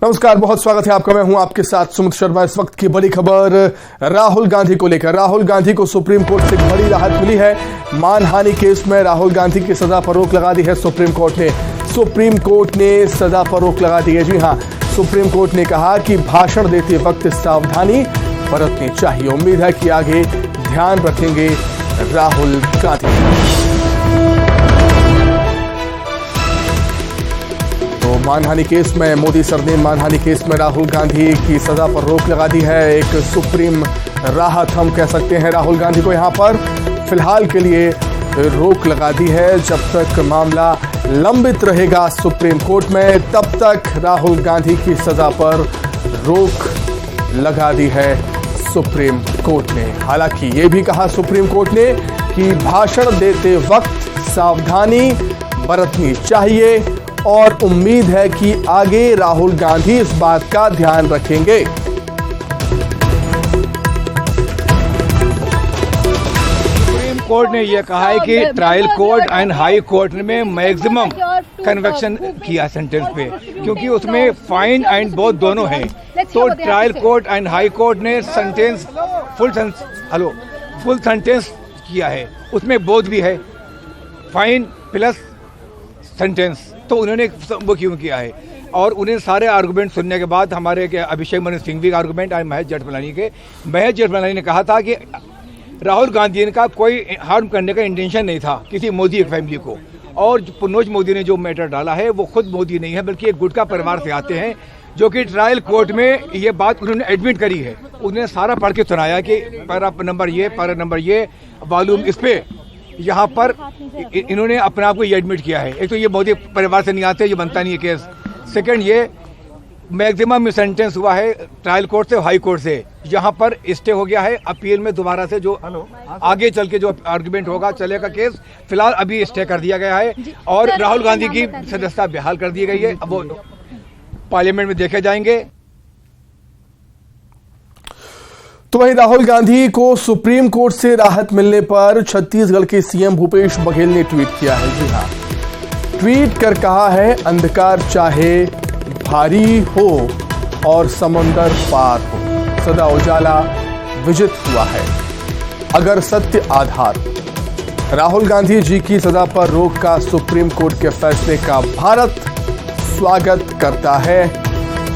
नमस्कार, बहुत स्वागत है आपका। मैं हूं आपके साथ सुमित शर्मा। इस वक्त की बड़ी खबर राहुल गांधी को लेकर। राहुल गांधी को सुप्रीम कोर्ट से बड़ी राहत मिली है। मानहानि केस में राहुल गांधी की सजा पर रोक लगा दी है सुप्रीम कोर्ट ने। सुप्रीम कोर्ट ने सजा पर रोक लगा दी है। जी हां, सुप्रीम कोर्ट ने कहा कि भाषण देते वक्त सावधानी बरतनी चाहिए। उम्मीद है कि आगे ध्यान रखेंगे राहुल गांधी। तो मानहानि केस में मोदी सर ने मानहानि केस में राहुल गांधी की सजा पर रोक लगा दी है। एक सुप्रीम राहत हम कह सकते हैं राहुल गांधी को यहां पर फिलहाल के लिए रोक लगा दी है। जब तक मामला लंबित रहेगा सुप्रीम कोर्ट में, तब तक राहुल गांधी की सजा पर रोक लगा दी है सुप्रीम कोर्ट ने। हालांकि ये भी कहा सुप्रीम कोर्ट ने कि भाषण देते वक्त सावधानी बरतनी चाहिए और उम्मीद है कि आगे राहुल गांधी इस बात का ध्यान रखेंगे। सुप्रीम कोर्ट ने यह कहा है कि trial court and high court में मैक्सिमम कन्वेक्शन किया सेंटेंस पे, क्योंकि उसमें फाइन एंड बोथ दोनों हैं। तो trial court and high court ने सेंटेंस फुल सेंटेंस किया है, उसमें बोथ भी है, फाइन प्लस सेंटेंस। तो उन्होंने वो क्यों किया है, और उन्हें सारे आर्गूमेंट सुनने के बाद हमारे अभिषेक मनु सिंघवी का आर्गूमेंट और महेश जेठमलानी ने कहा था कि राहुल गांधी का कोई हार्म करने का इंटेंशन नहीं था किसी मोदी फैमिली को, और पुनोज मोदी ने जो मैटर डाला है वो खुद मोदी नहीं है बल्कि एक गुटका परिवार से आते हैं, जो कि ट्रायल कोर्ट में ये बात उन्होंने एडमिट करी है। उन्होंने सारा पढ़ के सुनाया कि पैरा नंबर ये वॉल्यूम इस पे यहाँ पर इन्होंने अपने आप को ये एडमिट किया है। एक तो ये मोदी परिवार से नहीं आते, ये बनता नहीं है केस। सेकंड, ये मैक्सिमम सेंटेंस हुआ है ट्रायल कोर्ट से हाई कोर्ट से, यहाँ पर स्टे हो गया है। अपील में दोबारा से जो आगे चल के जो आर्गुमेंट होगा चलेगा केस, फिलहाल अभी स्टे कर दिया गया है और राहुल गांधी की सदस्यता बहाल कर दी गई है। अब वो पार्लियामेंट में देखे जाएंगे। तो वहीं राहुल गांधी को सुप्रीम कोर्ट से राहत मिलने पर छत्तीसगढ़ के सीएम भूपेश बघेल ने ट्वीट किया है। जी हां, ट्वीट कर कहा है, अंधकार चाहे भारी हो और समंदर पार हो, सदा उजाला विजित हुआ है अगर सत्य आधार। राहुल गांधी जी की सजा पर रोक का सुप्रीम कोर्ट के फैसले का भारत स्वागत करता है,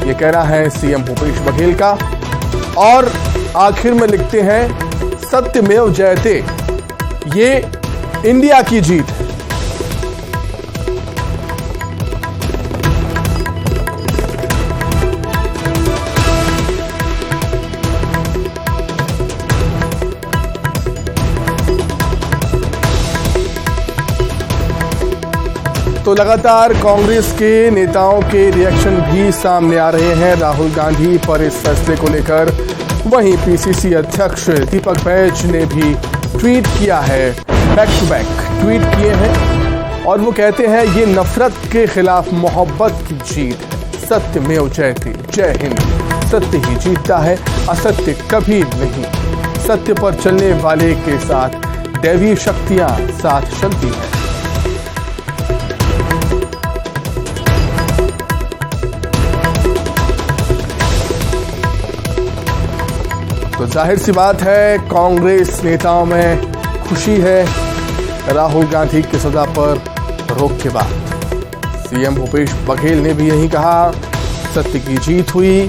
ये कहना है सीएम भूपेश बघेल का। और आखिर में लिखते हैं, सत्यमेव जयते, ये इंडिया की जीत है। तो लगातार कांग्रेस के नेताओं के रिएक्शन भी सामने आ रहे हैं राहुल गांधी पर इस फैसले को लेकर। वहीं पीसीसी अध्यक्ष दीपक बैज ने भी ट्वीट किया है, बैक टू बैक ट्वीट किए हैं और वो कहते हैं, ये नफरत के खिलाफ मोहब्बत की जीत है। सत्यमेव जयते, जय हिंद। सत्य ही जीतता है, असत्य कभी नहीं। सत्य पर चलने वाले के साथ दैवी शक्तियां साथ चलती हैं। तो जाहिर सी बात है, कांग्रेस नेताओं में खुशी है राहुल गांधी की सजा पर रोक के बाद। सीएम भूपेश बघेल ने भी यही कहा, सत्य की जीत हुई।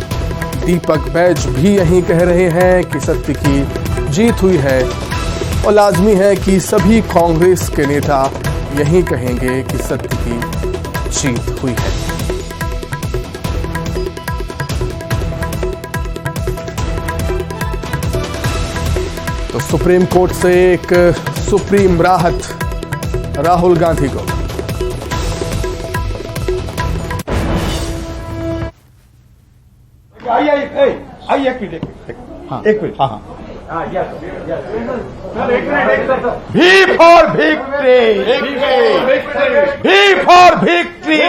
दीपक बैज भी यही कह रहे हैं कि सत्य की जीत हुई है और लाजमी है कि सभी कांग्रेस के नेता यही कहेंगे कि सत्य की जीत हुई है। तो सुप्रीम कोर्ट से एक सुप्रीम राहत राहुल गांधी को। आइए एक minute V for victory! V for victory!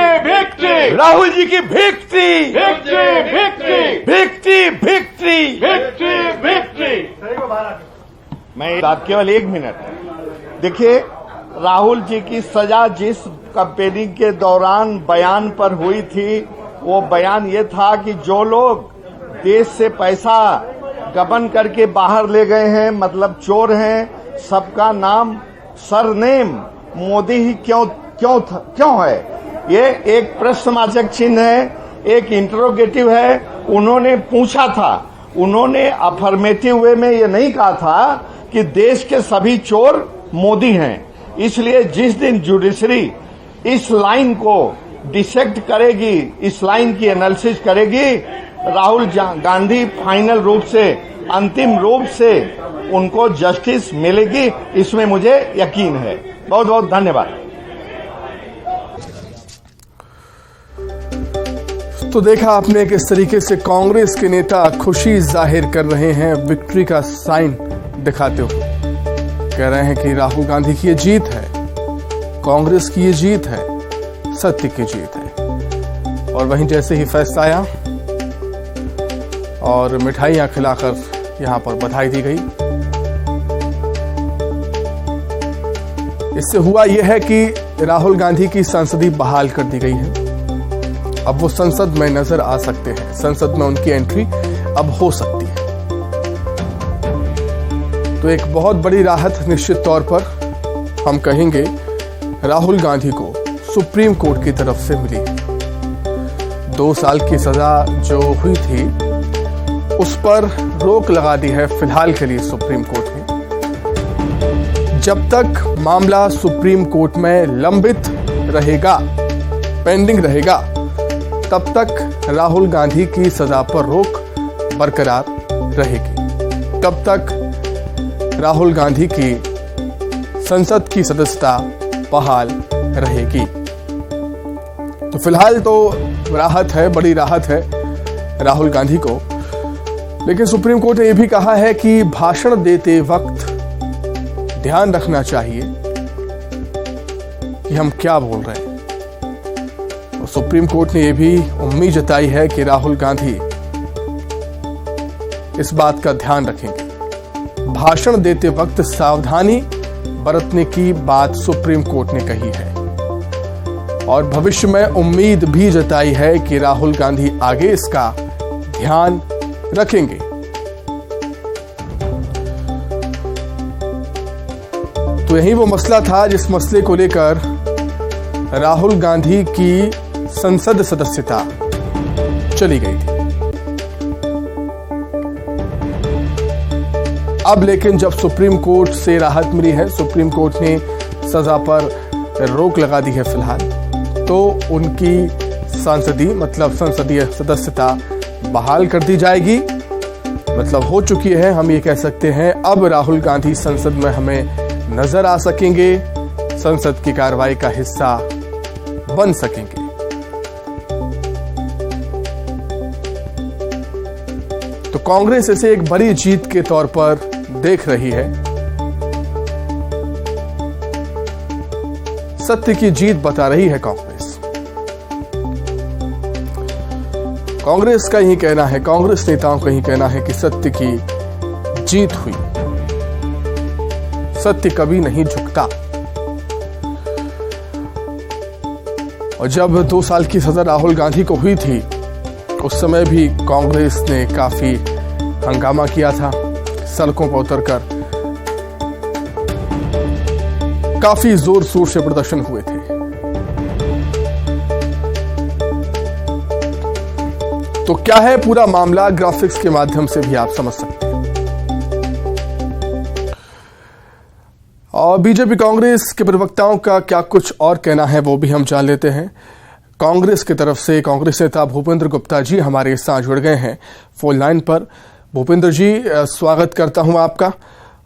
Victory! Rahul ji की victory! मैं बात केवल 1 मिनट। देखिए, राहुल जी की सजा जिस कैंपेनिंग के दौरान बयान पर हुई थी, वो बयान ये था कि जो लोग देश से पैसा गबन करके बाहर ले गए हैं, मतलब चोर हैं, सबका नाम सरनेम मोदी ही क्यों है? ये एक प्रश्नवाचक चिन्ह है, एक इंटरोगेटिव है। उन्होंने पूछा था, उन्होंने अफर्मेटिव वे में ये नहीं कहा था कि देश के सभी चोर मोदी हैं। इसलिए जिस दिन जुडिशरी इस लाइन को डिसेक्ट करेगी, इस लाइन की एनालिसिस करेगी, राहुल गांधी फाइनल रूप से, अंतिम रूप से उनको जस्टिस मिलेगी, इसमें मुझे यकीन है। बहुत बहुत धन्यवाद। तो देखा आपने किस तरीके से कांग्रेस के नेता खुशी जाहिर कर रहे हैं, विक्ट्री का साइन दिखाते हुए कह रहे हैं कि राहुल गांधी की ये जीत है, कांग्रेस की ये जीत है, सत्य की जीत है। और वहीं जैसे ही फैसला आया और मिठाइयां खिलाकर यहां पर बधाई दी गई। इससे हुआ यह है कि राहुल गांधी की संसदीय बहाल कर दी गई है। अब वो संसद में नजर आ सकते हैं, संसद में उनकी एंट्री अब हो सकती है। तो एक बहुत बड़ी राहत निश्चित तौर पर हम कहेंगे राहुल गांधी को सुप्रीम कोर्ट की तरफ से मिली है। 2 साल की सजा जो हुई थी उस पर रोक लगा दी है फिलहाल के लिए सुप्रीम कोर्ट ने। जब तक मामला सुप्रीम कोर्ट में लंबित रहेगा, पेंडिंग रहेगा, तब तक राहुल गांधी की सजा पर रोक बरकरार रहेगी। तब तक राहुल गांधी की संसद की सदस्यता बहाल रहेगी। तो फिलहाल तो राहत है, बड़ी राहत है राहुल गांधी को। लेकिन सुप्रीम कोर्ट ने यह भी कहा है कि भाषण देते वक्त ध्यान रखना चाहिए कि हम क्या बोल रहे हैं। और सुप्रीम कोर्ट ने यह भी उम्मीद जताई है कि राहुल गांधी इस बात का ध्यान रखेंगे। भाषण देते वक्त सावधानी बरतने की बात सुप्रीम कोर्ट ने कही है और भविष्य में उम्मीद भी जताई है कि राहुल गांधी आगे इसका ध्यान रखेंगे। तो यही वो मसला था जिस मसले को लेकर राहुल गांधी की संसद सदस्यता चली गई थी। अब लेकिन जब सुप्रीम कोर्ट से राहत मिली है, सुप्रीम कोर्ट ने सजा पर रोक लगा दी है फिलहाल, तो उनकी संसदीय सदस्यता बहाल कर दी जाएगी। मतलब हो चुकी है, हम ये कह सकते हैं अब राहुल गांधी संसद में हमें नजर आ सकेंगे, संसद की कार्रवाई का हिस्सा बन सकेंगे। तो कांग्रेस इसे एक बड़ी जीत के तौर पर देख रही है। सत्य की जीत बता रही है कांग्रेस। कांग्रेस का यही कहना है, कांग्रेस नेताओं का यही कहना है कि सत्य की जीत हुई। सत्य कभी नहीं झुकता। और जब 2 साल की सजा राहुल गांधी को हुई थी, उस समय भी कांग्रेस ने काफी हंगामा किया था, सड़कों पर उतरकर काफी जोर शोर से प्रदर्शन हुए थे। तो क्या है पूरा मामला, ग्राफिक्स के माध्यम से भी आप समझ सकते हैं। और बीजेपी कांग्रेस के प्रवक्ताओं का क्या कुछ और कहना है वो भी हम जान लेते हैं। कांग्रेस की तरफ से कांग्रेस नेता भूपेंद्र गुप्ता जी हमारे साथ जुड़ गए हैं फोन लाइन पर। भूपेंद्र जी, स्वागत करता हूं आपका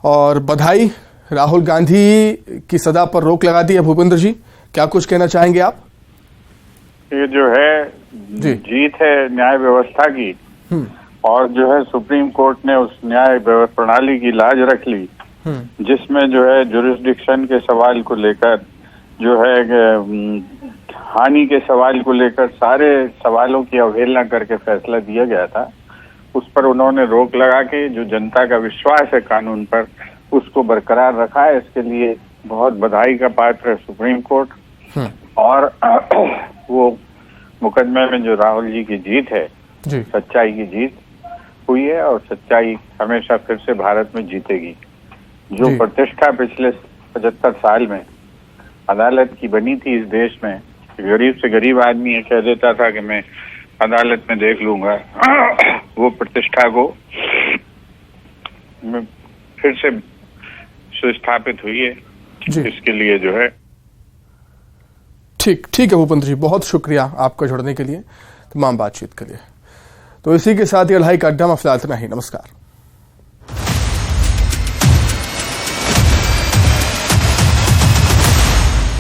और बधाई, राहुल गांधी की सजा पर रोक लगा दी है। भूपेंद्र जी, क्या कुछ कहना चाहेंगे आप? ये जो है जीत है न्याय व्यवस्था की, और जो है सुप्रीम कोर्ट ने उस न्याय प्रणाली की लाज रख ली, जिसमें जो है जुरिस्डिक्शन के सवाल को लेकर, जो है हानि के सवाल को लेकर सारे सवालों की अवहेलना करके फैसला दिया गया था। उस पर उन्होंने रोक लगा के जो जनता का विश्वास है कानून पर, उसको बरकरार रखा है। इसके लिए बहुत बधाई का पात्र है सुप्रीम कोर्ट। और वो मुकदमे में जो राहुल जी की जीत है, जी सच्चाई की जीत हुई है और सच्चाई हमेशा फिर से भारत में जीतेगी। जो जी। प्रतिष्ठा पिछले 75 साल में अदालत की बनी थी इस देश में, गरीब से गरीब आदमी ये कह देता था कि मैं अदालत में देख लूंगा, वो प्रतिष्ठा को फिर से सुस्थापित हुई है। जी। इसके लिए जो है ठीक है भूपेंद्र जी, बहुत शुक्रिया आपका जुड़ने के लिए, तमाम बातचीत के लिए। तो इसी के साथ ये लड़ाई का अड्डा में फिलहाल इतना ही। नमस्कार।